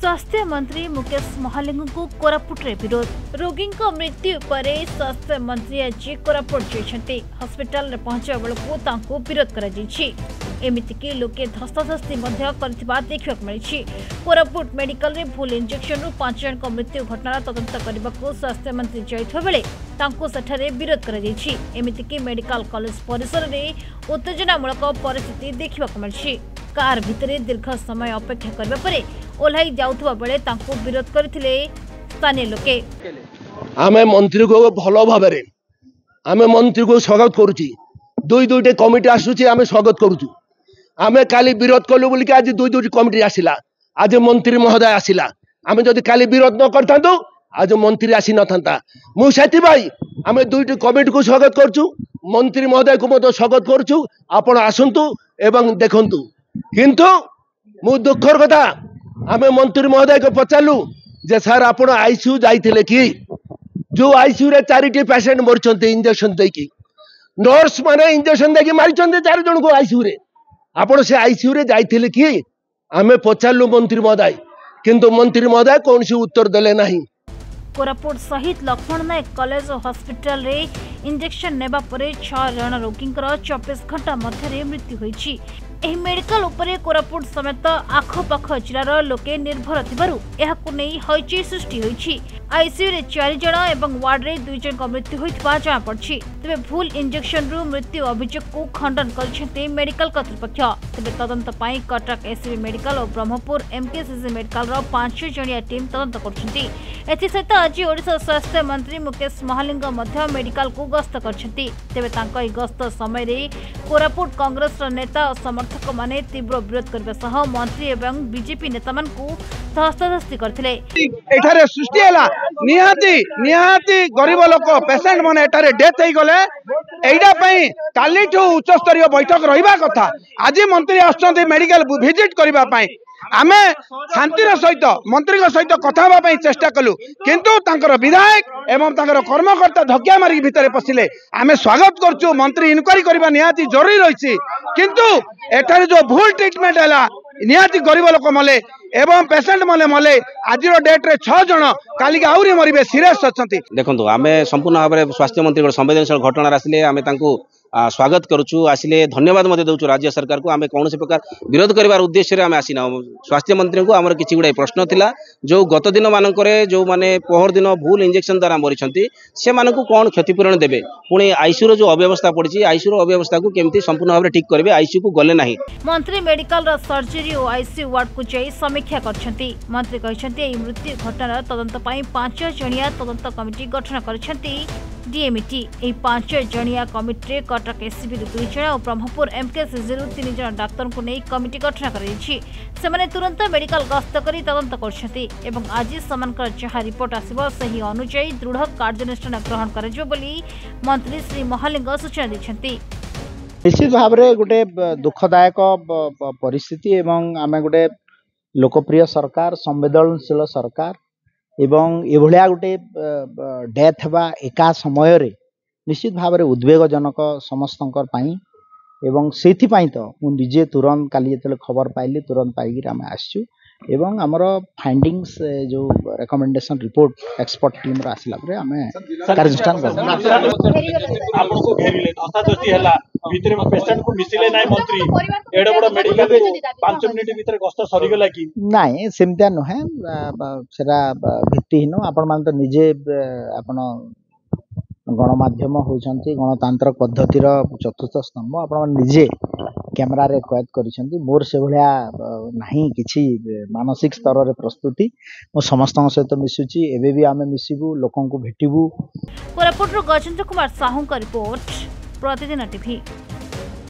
स्वास्थ्य मंत्री मुकेश महालिंग को कोरापुट रे विरोध रोगी मृत्यु पर स्वास्थ्य मंत्री आज कोरापुट जाइछन्ते हॉस्पिटल रे पहुंचा बेलू तांको विरोध करा जाइछि एमितिकी लोके धस्ताधस्ती देखा मिली कोरापुट मेडिकल रे भूल इंजेक्शन 5 जन मृत्यु घटनार तदंत करने को स्वास्थ्य मंत्री जाइथिबा बेले तांको सेठारे विरोध करा जाइछि एमितिकी मेडिकल कॉलेज परिसर में उत्तेजनामूलक परिस्थिति देखा मिली कार भितरे दीर्घ समय अपेक्षा करबा परे ओल्हाई जाउथबा बेले तांको विरोध करथिले स्थानीय लोके आमे मंत्री को भलो भाबरे आमे मंत्री को स्वागत करूची दुईटे कमिटी आसुची आमे स्वागत करूचु आमे काली विरोध कलु बोली कि आज दुईटी कमिटी आसिला आज मंत्री महोदय आसिला आमे जदि काली विरोध न करथांतो आज मंत्री आसी न थांता मु सेति भाई आमे दुईटी कमिटी को स्वागत करूचु मंत्री महोदय को मतो स्वागत करूचु आपण आसंतु एवं देखंतु किंतु मु दुखर कथा आमे मंत्री महोदय को पचारलु जे सर आपण आईसीयू जाइथिले कि जो आईसीयू रे 4टी पेशेंट मरचंते इंजेक्शन देकी नर्स माने इंजेक्शन देकी मारिचंते 4 जन को आईसीयू रे आपण से आईसीयू रे जाइथिले कि आमे पचारलु मंत्री महोदय किंतु मंत्री महोदय कौन सी उत्तर देले नहीं। कोरापुट सहित लक्ष्मण नायक कॉलेज और हॉस्पिटल रे इंजेक्शन नेबा परे 6 जन रोगी 24 घंटा मध्य मृत्यु होईछि एही मेडिकल उपरे कोरापुट समेत आखपाख जिलार लोके निर्भर थिबारु एहाकु नै हईचई सृष्टि होईछि आईसीयू रे 4 जन एवं वार्ड रे 2 जन मृत्यु होइतबा जଣା पड़छि तबे भूल इंजेक्शन रु मृत्यु अभियोग को खंडन करछन्ते मेडिकल कर्तृपक्ष तबे तदंत पई कटक एससीबी मेडिकल और ब्रह्मपुर एमकेसीसी मेडिकल रो 5 जणिया टीम तदंत करछन्ती एथि सहित आज ओडिशा स्वास्थ्य मंत्री मुकेश महालिंग मध्य मेडिकल को गस्त करछन्ती तबे तांको गस्त समय रे कोरापुट कांग्रेस रो नेता और समर्थक माने तीव्र विरोध करबा सह मंत्री एवं बीजेपी नेता मान को धस्ताधस्ती करथिले एठारे सृष्टि हला निहाती गरीब लोक पेशेंट माने एठारे डेथ होई गले एइडा पई कालीठू उच्च स्तरीय बैठक रहिबा कथा आज मंत्री आछन्ते मेडिकल विजिट करबा पई आमे शांतिर सहित मंत्री सहित कथा होबा पई चेष्टा कलु किंतु तांकर विधायक एवं तांकर कर्मकर्ता धक्का मारी भितरे पसिले आमे स्वागत करछु मंत्री इनक्वारी करबा निहाती जरूरी रहिछि किंतु एठारे जो भूल ट्रीटमेंट हला निहाती गरीब लोक मले एवं पेशेंट मले मले आज डेट रे 6 जन काली आउरी मरिबे सीरियस अछंती देखंतु आमे संपूर्ण भाबरे स्वास्थ्य मंत्री संवेदनशील घटना आसिले आमे तांको स्वागत करूँ आसिले धन्यवाद मते दउछु राज्य सरकार को आमे कौन प्रकार विरोध करिवार उद्देश्य रे आमे आसीना स्वास्थ्य मंत्री को आमर किछि गुडे प्रश्न थिला जो गत दिन मानकरे जो माने पहर दिन भूल इंजेक्शन द्वारा मरिछंती से मानकु कोन क्षतिपूरण देबे पुणी आईसीयू रो जो अव्यवस्था पड़िछि आईसीयू रो अव्यवस्था को केमती संपूर्ण भाबरे ठीक करबे आईसीयू को गले नाही मंत्री मेडिकल रो सर्जरी और आईसीयू वार्ड को जाई समीक्षा करछंती मंत्री कहछंती एई मृत्यु घटनार तदंत पई 5 जणिया तदंत कमिटी गठन करछंती डीएमटी एई 5 जणिया कमिटी कटक एससीबी 2 जण और ब्रह्मपुर एमकेसीसी 3 जण डाक्टर को नै कमिटी गठन करिछि सेमाने तुरंत मेडिकल गस्त करी तदंत करछंती एवं आज समानकर जहा रिपोर्ट आसीबो सही अनुसार दृढ़ कार्यानुष्ठान ग्रहण करजो बोली मंत्री श्री महालिंग सूचना दैछंती। निश्चित भाव में गोटे दुखदायक परिस्थिति एवं आम गोटे लोकप्रिय सरकार संवेदनशील सरकार एवं एभलिया गोटे डेथ बा एका समय रे निश्चित भाव में उद्वेगजनक समस्तंकर पाई एवं सेथि पाई तो मु निजे तुरंत काली जतले खबर पाइली तुरंत पाइकी आम आसचु एवं आमर फाइंडिंग्स जो रिकमेंडेशन रिपोर्ट एक्सपर्ट टीम रो आसिला परे आमे कार्यानुष्ठान भितरे पेशेंट को मिसिले नाय मंत्री एडे बड़ मेडिकल 5 मिनिट भीतर गस्त सरी गला कि नाय सेमता नहे सेरा भित्तिहीन आपण मान तो निजे आपण गणमाध्यम होउछंती गणतांत्रिक पद्धतिर चतुर्थ स्तंभ आपण निजे कैमरा रे कैद करिसंती मोर से भलिया नाही किछि मानसिक स्तर रे प्रस्तुति मो समस्त सहित मिसुची एबे भी आमे मिसिबू लोकन को भेटिबू। कोरापुट रो गजेंद्र कुमार साहू का रिपोर्ट प्रतिदिन टीवी।